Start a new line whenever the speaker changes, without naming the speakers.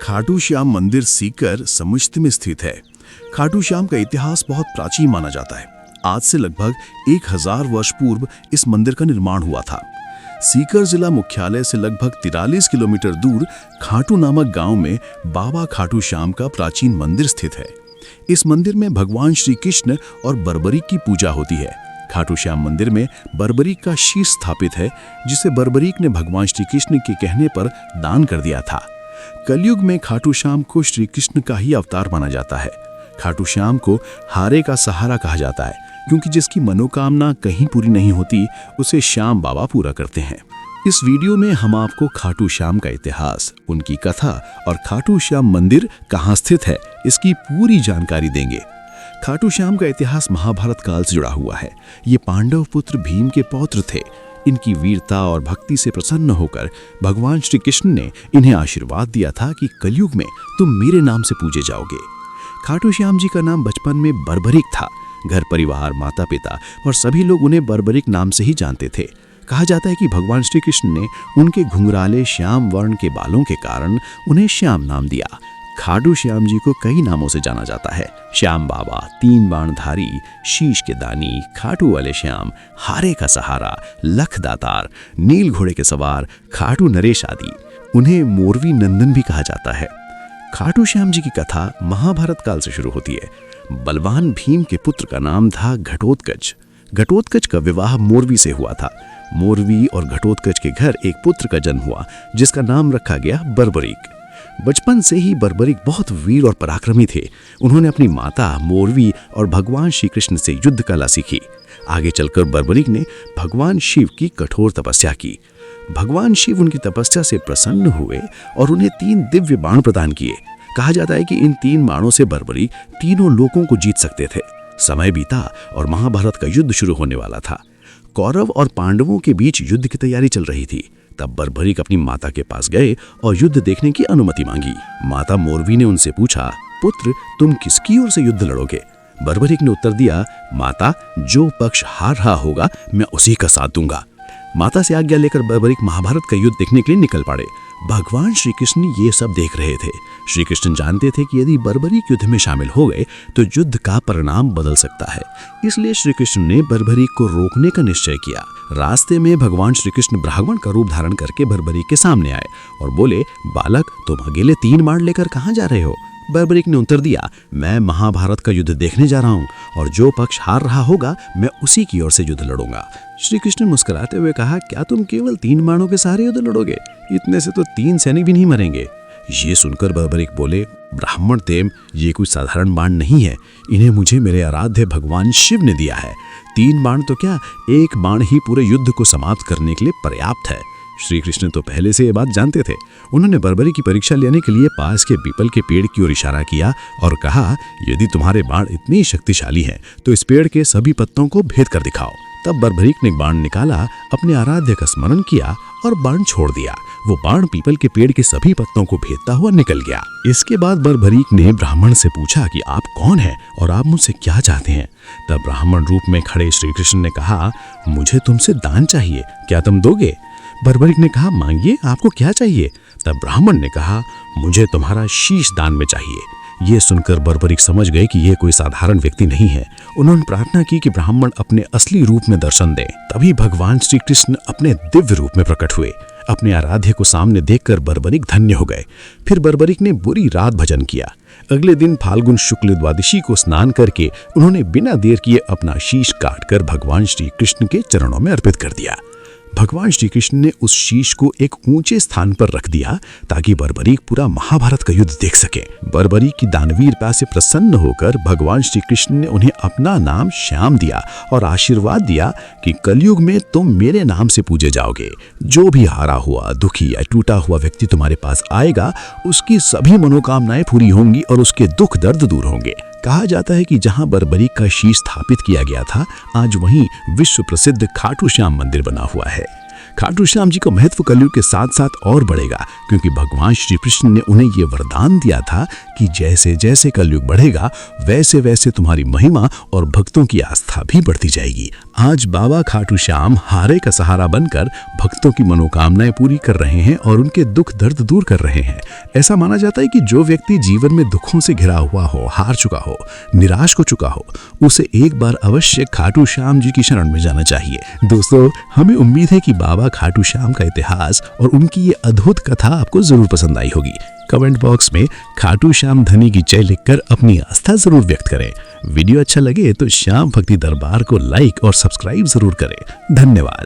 खाटू श्याम मंदिर सीकर समुच्चत में स्थित है। खाटू श्याम का इतिहास बहुत प्राचीन माना जाता है। आज से लगभग 1000 वर्ष पूर्व इस मंदिर का निर्माण हुआ था। सीकर जिला मुख्यालय से लगभग 43 किलोमीटर दूर खाटू नामक गांव में बाबा खाटू श्याम का प्राचीन मंदिर स्थित है। इस मंदिर में भगवान श्री कृष्ण और बर्बरीक की पूजा होती है। खाटू श्याम मंदिर में बर्बरीक का शीश स्थापित है, जिसे बर्बरीक ने भगवान श्री कृष्ण के कहने पर दान कर दिया था। कलयुग में खाटू श्याम को श्री कृष्ण का ही अवतार माना जाता है। खाटू श्याम को हारे का सहारा कहा जाता है, क्योंकि जिसकी मनोकामना कहीं पूरी नहीं होती उसे श्याम बाबा पूरा करते हैं। इस वीडियो में हम आपको खाटू श्याम का इतिहास, उनकी कथा और खाटू श्याम मंदिर कहाँ स्थित है, इसकी पूरी जानकारी देंगे। खाटू श्याम का इतिहास महाभारत काल से जुड़ा हुआ है। ये पांडव पुत्र भीम के पौत्र थे। इनकी वीरता और भक्ति से प्रसन्न होकर भगवान श्री कृष्ण ने इन्हें आशीर्वाद दिया था कि कलयुग में तुम मेरे नाम से पूजे जाओगे। खाटू श्याम जी का नाम बचपन में बर्बरीक था। घर परिवार, माता पिता और सभी लोग उन्हें बर्बरीक नाम से ही जानते थे। कहा जाता है कि भगवान श्री कृष्ण ने उनके घुंघराले श्याम वर्ण के बालों के कारण उन्हें श्याम नाम दिया। खाटू श्याम जी को कई नामों से जाना जाता है। श्याम बाबा, 3 बाणधारी, शीश के दानी, खाटू वाले श्याम, हारे का सहारा, लख दातार, नील घोड़े के सवार, खाटू नरेश आदि। उन्हें मोरवी नंदन भी कहा जाता है। खाटू श्याम जी की कथा महाभारत काल से शुरू होती है। बलवान भीम के पुत्र का नाम था घटोत्कच। घटोत्कच का विवाह मोरवी से हुआ था। मोरवी और घटोत्कच के घर एक पुत्र का जन्म हुआ, जिसका नाम रखा गया बर्बरीक। बचपन से ही बर्बरीक बहुत वीर और पराक्रमी थे। उन्होंने अपनी माता मोरवी और भगवान श्री कृष्ण से युद्ध कला सीखी। आगे चलकर बर्बरीक ने भगवान शिव की कठोर तपस्या की। भगवान शिव उनकी तपस्या से प्रसन्न हुए और उन्हें 3 दिव्य बाण प्रदान किए। कहा जाता है कि इन 3 बाणों से बर्बरीक तीनों लोकों को जीत सकते थे। समय बीता और महाभारत का युद्ध शुरू होने वाला था। कौरव और पांडवों के बीच युद्ध की तैयारी चल रही थी। तब बर्बरीक अपनी माता के पास गए और युद्ध देखने की अनुमति मांगी। माता मोरवी ने उनसे पूछा, पुत्र, तुम किसकी ओर से युद्ध लड़ोगे? बर्बरीक ने उत्तर दिया, माता, जो पक्ष हार रहा होगा मैं उसी का साथ दूंगा। माता से आज्ञा लेकर बर्बरीक महाभारत का युद्ध देखने के लिए निकल पड़े। भगवान श्री कृष्ण ये सब देख रहे थे। श्री कृष्ण जानते थे कि यदि बर्बरीक युद्ध में शामिल हो गए तो युद्ध का परिणाम बदल सकता है। इसलिए श्री कृष्ण ने बर्बरीक को रोकने का निश्चय किया। रास्ते में भगवान श्री कृष्ण ब्राह्मण का रूप धारण करके बर्बरीक के सामने आए और बोले, बालक, तुम अकेले 3 बाण लेकर कहाँ जा रहे हो? बर्बरीक ने उत्तर दिया, मैं महाभारत का युद्ध देखने जा रहा हूँ और जो पक्ष हार रहा होगा मैं उसी की ओर से युद्ध लड़ूंगा। श्री कृष्ण मुस्कुराते हुए कहा, क्या तुम केवल 3 बाणों के सहारे युद्ध लड़ोगे? इतने से तो 3 सैनिक भी नहीं मरेंगे। ये सुनकर बर्बरीक बोले, ब्राह्मण देव, ये कोई साधारण बाण नहीं है। इन्हें मुझे मेरे आराध्य भगवान शिव ने दिया है। 3 बाण तो क्या, 1 बाण ही पूरे युद्ध को समाप्त करने के लिए पर्याप्त है। श्री कृष्ण तो पहले से ये बात जानते थे। उन्होंने बर्बरीक की परीक्षा लेने के लिए पास के पीपल के पेड़ की ओर इशारा किया और कहा, यदि तुम्हारे बाण इतनी शक्तिशाली हैं तो इस पेड़ के सभी पत्तों को भेद कर दिखाओ। तब बर्बरीक ने बाण निकाला, अपने आराध्य का स्मरण किया और बाण छोड़ दिया। वो बाण पीपल के पेड़ के सभी पत्तों को भेदता हुआ निकल गया। इसके बाद बर्बरीक ने ब्राह्मण से पूछा कि आप कौन हैं और आप मुझसे क्या चाहते हैं? तब ब्राह्मण रूप में खड़े श्री कृष्ण ने कहा, मुझे तुमसे दान चाहिए, क्या तुम दोगे? बर्बरीक ने कहा, मांगिए, आपको क्या चाहिए? तब ब्राह्मण ने कहा, मुझे तुम्हारा शीश दान में चाहिए। ये सुनकर बर्बरीक समझ गए कि यह कोई साधारण व्यक्ति नहीं है। उन्होंने प्रार्थना की कि ब्राह्मण अपने असली रूप में दर्शन दें। तभी भगवान श्री कृष्ण अपने दिव्य रूप में प्रकट हुए। अपने आराध्य को सामने देखकर बर्बरीक धन्य हो गए। फिर बर्बरीक ने बुरी रात भजन किया। अगले दिन फाल्गुन शुक्ल द्वादशी को स्नान करके उन्होंने बिना देर किए अपना शीश काटकर भगवान श्री कृष्ण के चरणों में अर्पित कर दिया। भगवान श्री कृष्ण ने उस शीश को एक ऊंचे स्थान पर रख दिया ताकि बर्बरीक पूरा महाभारत का युद्ध देख सके। बर्बरीक की दानवीरता से प्रसन्न होकर भगवान श्री कृष्ण ने उन्हें अपना नाम श्याम दिया और आशीर्वाद दिया कि कलयुग में तुम मेरे नाम से पूजे जाओगे। जो भी हारा हुआ, दुखी या टूटा हुआ व्यक्ति तुम्हारे पास आएगा, उसकी सभी मनोकामनाएं पूरी होंगी और उसके दुख दर्द दूर होंगे। कहा जाता है कि जहां बर्बरीक का शीश स्थापित किया गया था, आज वहीं विश्व प्रसिद्ध खाटू श्याम मंदिर बना हुआ है। खाटू श्याम जी का महत्व कलयुग के साथ साथ और बढ़ेगा, क्योंकि भगवान श्री कृष्ण ने उन्हें ये वरदान दिया था कि जैसे जैसे कलयुग बढ़ेगा वैसे वैसे तुम्हारी महिमा और भक्तों की आस्था भी बढ़ती जाएगी। आज बाबा खाटू श्याम हारे का सहारा बनकर भक्तों की मनोकामनाएं पूरी कर रहे हैं और उनके दुख दर्द दूर कर रहे हैं। ऐसा माना जाता है कि जो व्यक्ति जीवन में दुखों से घिरा हुआ हो, हार चुका हो, निराश हो चुका हो, उसे एक बार अवश्य खाटू श्याम जी की शरण में जाना चाहिए। दोस्तों, हमें उम्मीद है कि बाबा खाटू श्याम का इतिहास और उनकी ये अद्भुत कथा आपको जरूर पसंद आई होगी। कमेंट बॉक्स में खाटू श्याम धनी की जय लिखकर अपनी आस्था जरूर व्यक्त करें। वीडियो अच्छा लगे तो श्याम भक्ति दरबार को लाइक और सब्सक्राइब जरूर करें। धन्यवाद।